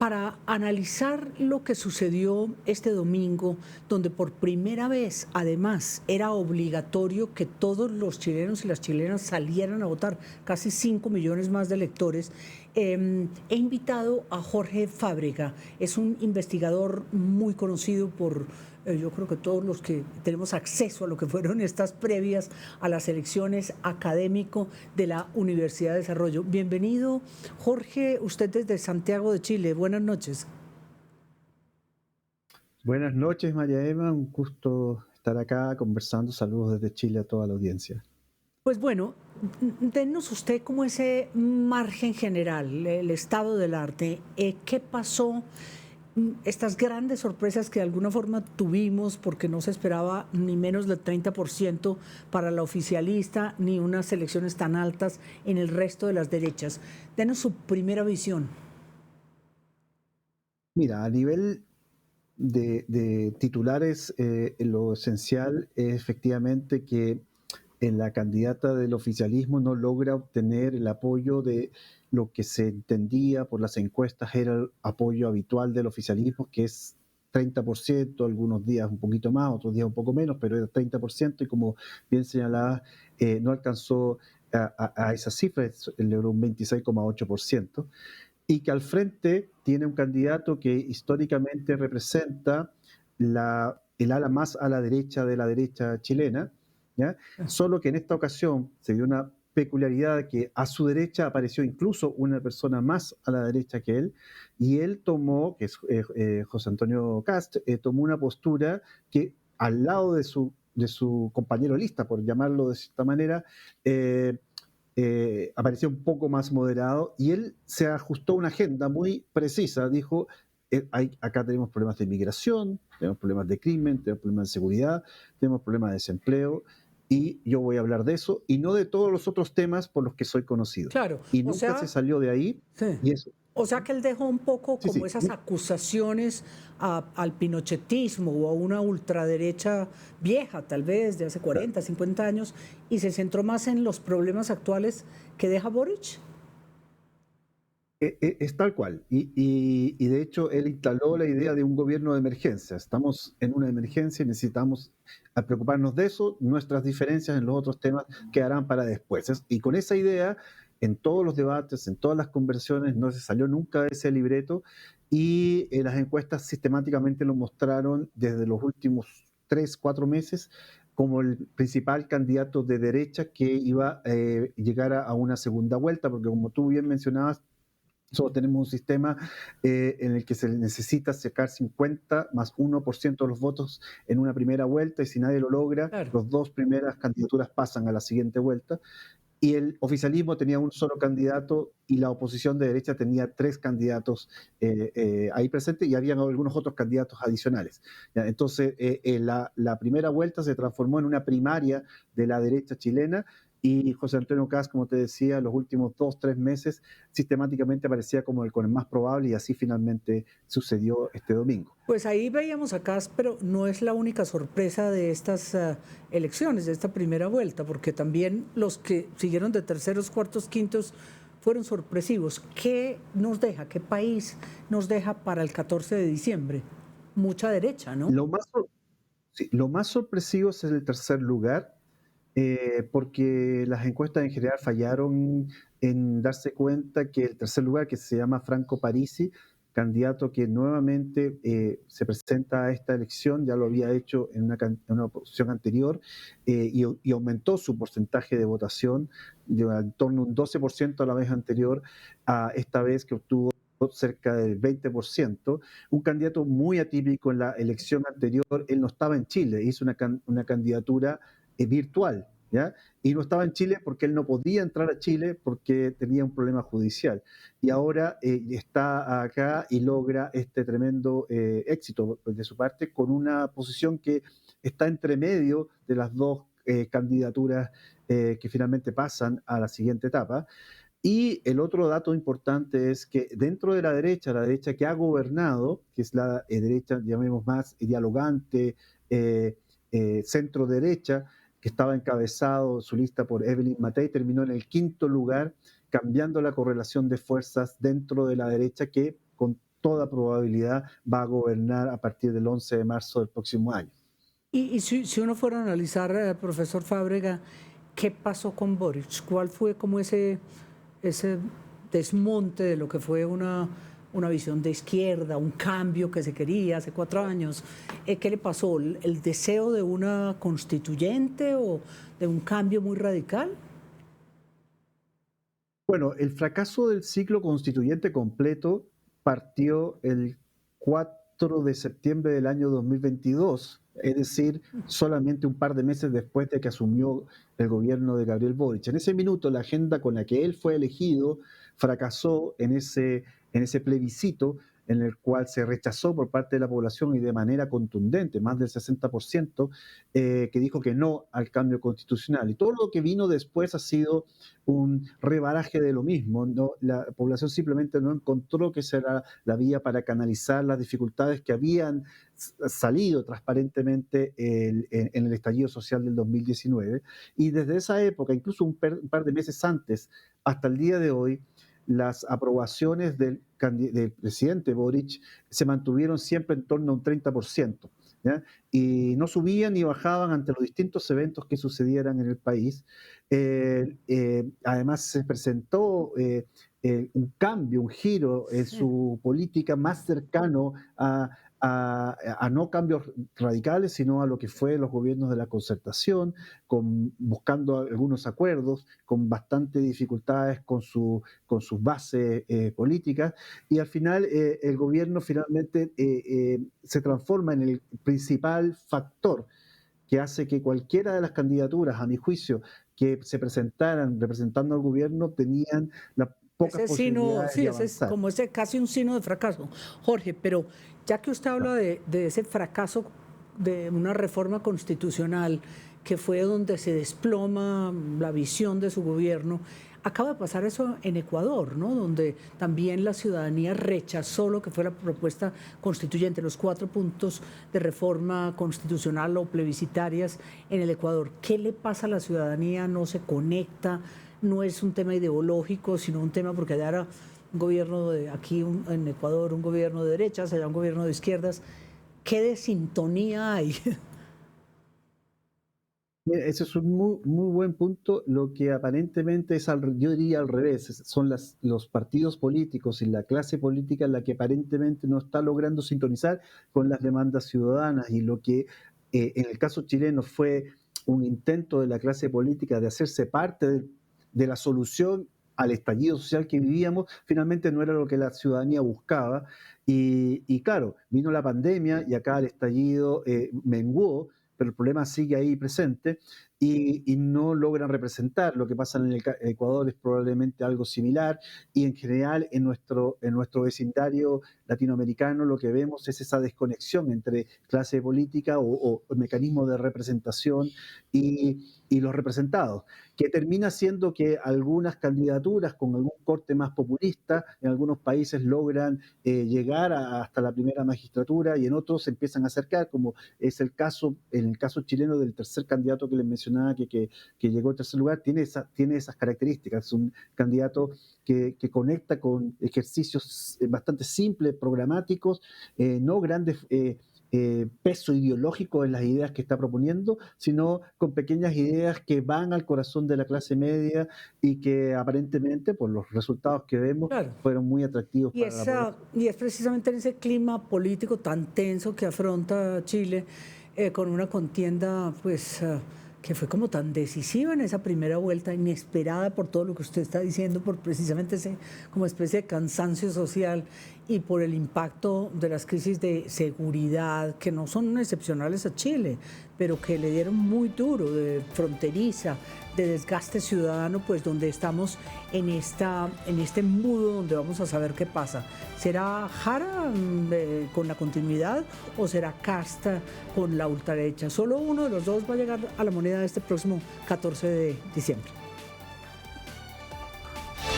para analizar lo que sucedió este domingo, donde por primera vez, además, era obligatorio que todos los chilenos y las chilenas salieran a votar, casi 5 millones más de electores. He invitado a Jorge Fábrega, es un investigador muy conocido por, yo creo que todos los que tenemos acceso a lo que fueron estas previas a las elecciones, académico de la Universidad de Desarrollo. Bienvenido, Jorge, usted desde Santiago de Chile. Buenas noches. Buenas noches, María Emma. Un gusto estar acá conversando. Saludos desde Chile a toda la audiencia. Pues bueno, denos usted como ese margen general, el estado del arte. ¿Qué pasó? Estas grandes sorpresas que de alguna forma tuvimos, porque no se esperaba ni menos del 30% para la oficialista, ni unas elecciones tan altas en el resto de las derechas. Denos su primera visión. Mira, a nivel de titulares, lo esencial es efectivamente que la candidata del oficialismo no logra obtener el apoyo de lo que se entendía por las encuestas era el apoyo habitual del oficialismo, que es 30%, algunos días un poquito más, otros días un poco menos, pero era 30%, y como bien señalaba, no alcanzó a esa cifra, logró un 26,8%, y que al frente tiene un candidato que históricamente representa el ala más a la derecha chilena, ¿ya? Solo que en esta ocasión se dio una peculiaridad que a su derecha apareció incluso una persona más a la derecha que él, y él tomó, que es José Antonio Cast, tomó una postura que al lado de su compañero de lista, por llamarlo de cierta manera, eh, apareció un poco más moderado, y él se ajustó a una agenda muy precisa. Dijo, acá tenemos problemas de inmigración, tenemos problemas de crimen, tenemos problemas de seguridad, tenemos problemas de desempleo, y yo voy a hablar de eso y no de todos los otros temas por los que soy conocido. Claro, Y o nunca se sea, salió de ahí, sí. y eso, O sea que él dejó un poco sí, como sí, esas acusaciones al pinochetismo o a una ultraderecha vieja, tal vez de hace claro. 40, 50 años, y se centró más en los problemas actuales que deja Boric. Es tal cual. Y de hecho, él instaló la idea de un gobierno de emergencia. Estamos en una emergencia y necesitamos preocuparnos de eso. Nuestras diferencias en los otros temas quedarán para después. Y con esa idea, en todos los debates, en todas las conversiones, no se salió nunca de ese libreto, y las encuestas sistemáticamente lo mostraron desde los últimos 3, 4 meses como el principal candidato de derecha que iba a llegar a una segunda vuelta, porque como tú bien mencionabas, solo tenemos un sistema en el que se necesita sacar 50 más 1% de los votos en una primera vuelta, y si nadie lo logra, Claro. las dos primeras candidaturas pasan a la siguiente vuelta. Y el oficialismo tenía un solo candidato y la oposición de derecha tenía tres candidatos ahí presentes, y habían algunos otros candidatos adicionales. ¿Ya? Entonces, la primera vuelta se transformó en una primaria de la derecha chilena, y José Antonio Cast, como te decía, los últimos 2, 3 meses sistemáticamente aparecía como con el más probable, y así finalmente sucedió este domingo. Pues ahí veíamos acá, pero no es la única sorpresa de estas elecciones, de esta primera vuelta, porque también los que siguieron de terceros, cuartos, quintos fueron sorpresivos. ¿Qué nos deja? ¿Qué país nos deja para el 14 de diciembre? Mucha derecha, ¿no? Lo más, sí, lo más sorpresivo es el tercer lugar, porque las encuestas en general fallaron en darse cuenta que el tercer lugar, que se llama Franco Parisi, candidato que nuevamente se presenta a esta elección, ya lo había hecho en una posición anterior, y aumentó su porcentaje de votación de en torno a un 12% a la vez anterior, a esta vez que obtuvo cerca del 20%, un candidato muy atípico. En la elección anterior él no estaba en Chile, hizo una candidatura virtual, ¿ya? Y no estaba en Chile porque él no podía entrar a Chile porque tenía un problema judicial. Y ahora está acá y logra este tremendo éxito de su parte, con una posición que está entre medio de las dos candidaturas que finalmente pasan a la siguiente etapa. Y el otro dato importante es que dentro de la derecha que ha gobernado, que es la derecha, llamemos más dialogante, eh, centro derecha, que estaba encabezado su lista por Evelyn Matei, terminó en el quinto lugar, cambiando la correlación de fuerzas dentro de la derecha, que toda probabilidad va a gobernar a partir del 11 de marzo del próximo año. Y si uno fuera a analizar, profesor Fábrega, ¿qué pasó con Boric? ¿Cuál fue como ese desmonte de lo que fue una visión de izquierda, un cambio que se quería hace 4 años? ¿Qué le pasó? ¿El deseo de una constituyente o de un cambio muy radical? Bueno, el fracaso del ciclo constituyente completo partió el 4 de septiembre del año 2022, es decir, solamente un par de meses después de que asumió el gobierno de Gabriel Boric. En ese minuto, la agenda con la que él fue elegido fracasó en ese plebiscito en el cual se rechazó por parte de la población y de manera contundente, más del 60%, que dijo que no al cambio constitucional. Y todo lo que vino después ha sido un rebaraje de lo mismo. ¿No? La población simplemente no encontró que será la vía para canalizar las dificultades que habían salido transparentemente en el estallido social del 2019. Y desde esa época, incluso un par de meses antes, hasta el día de hoy, las aprobaciones del presidente Boric se mantuvieron siempre en torno a un 30%, ¿ya? Y no subían ni bajaban ante los distintos eventos que sucedieran en el país. Además, se presentó un cambio, un giro en su política más cercano a no cambios radicales, sino a lo que fue los gobiernos de la concertación, buscando algunos acuerdos, con bastantes dificultades con sus bases políticas, y al final el gobierno finalmente se transforma en el principal factor que hace que cualquiera de las candidaturas, a mi juicio, que se presentaran representando al gobierno, tenían las pocas Ese sino, posibilidades sí, de ese es avanzar. como ese casi un signo de fracaso. Jorge, pero ya que usted habla de ese fracaso de una reforma constitucional que fue donde se desploma la visión de su gobierno, acaba de pasar eso en Ecuador, ¿no? Donde también la ciudadanía rechazó lo que fue la propuesta constituyente, los 4 puntos de reforma constitucional o plebiscitarias en el Ecuador. ¿Qué le pasa a la ciudadanía? ¿No se conecta? No es un tema ideológico, sino un tema porque allá era un gobierno de aquí en Ecuador, un gobierno de derechas, allá un gobierno de izquierdas. ¿Qué desintonía hay? Mira, ese es un muy buen punto. Lo que aparentemente es, yo diría al revés, son los partidos políticos y la clase política la que aparentemente no está logrando sintonizar con las demandas ciudadanas, y lo que en el caso chileno fue un intento de la clase política de hacerse parte de la solución al estallido social que vivíamos, finalmente no era lo que la ciudadanía buscaba. Y claro, vino la pandemia y acá el estallido menguó, pero el problema sigue ahí presente, y no logran representar. Lo que pasa en el Ecuador es probablemente algo similar, y en general en nuestro vecindario latinoamericano lo que vemos es esa desconexión entre clase política o mecanismos de representación y los representados, que termina siendo que algunas candidaturas con algún corte más populista en algunos países logran llegar hasta la primera magistratura, y en otros se empiezan a acercar, como es el caso, en el caso chileno del tercer candidato que les mencionaba, que llegó en tercer lugar, tiene esas características. Es un candidato que conecta con ejercicios bastante simples, programáticos, no grandes peso ideológico en las ideas que está proponiendo, sino con pequeñas ideas que van al corazón de la clase media y que aparentemente, por los resultados que vemos, Claro. fueron muy atractivos para la población. Y es precisamente en ese clima político tan tenso que afronta Chile, con una contienda pues que fue como tan decisiva en esa primera vuelta, inesperada por todo lo que usted está diciendo, por precisamente ese como especie de cansancio social y por el impacto de las crisis de seguridad que no son excepcionales a Chile, pero que le dieron muy duro, de fronteriza, de desgaste ciudadano, pues donde estamos en este embudo donde vamos a saber qué pasa. ¿Será Jara con la continuidad o será Casta con la ultraderecha? Solo uno de los dos va a llegar a la moneda este próximo 14 de diciembre.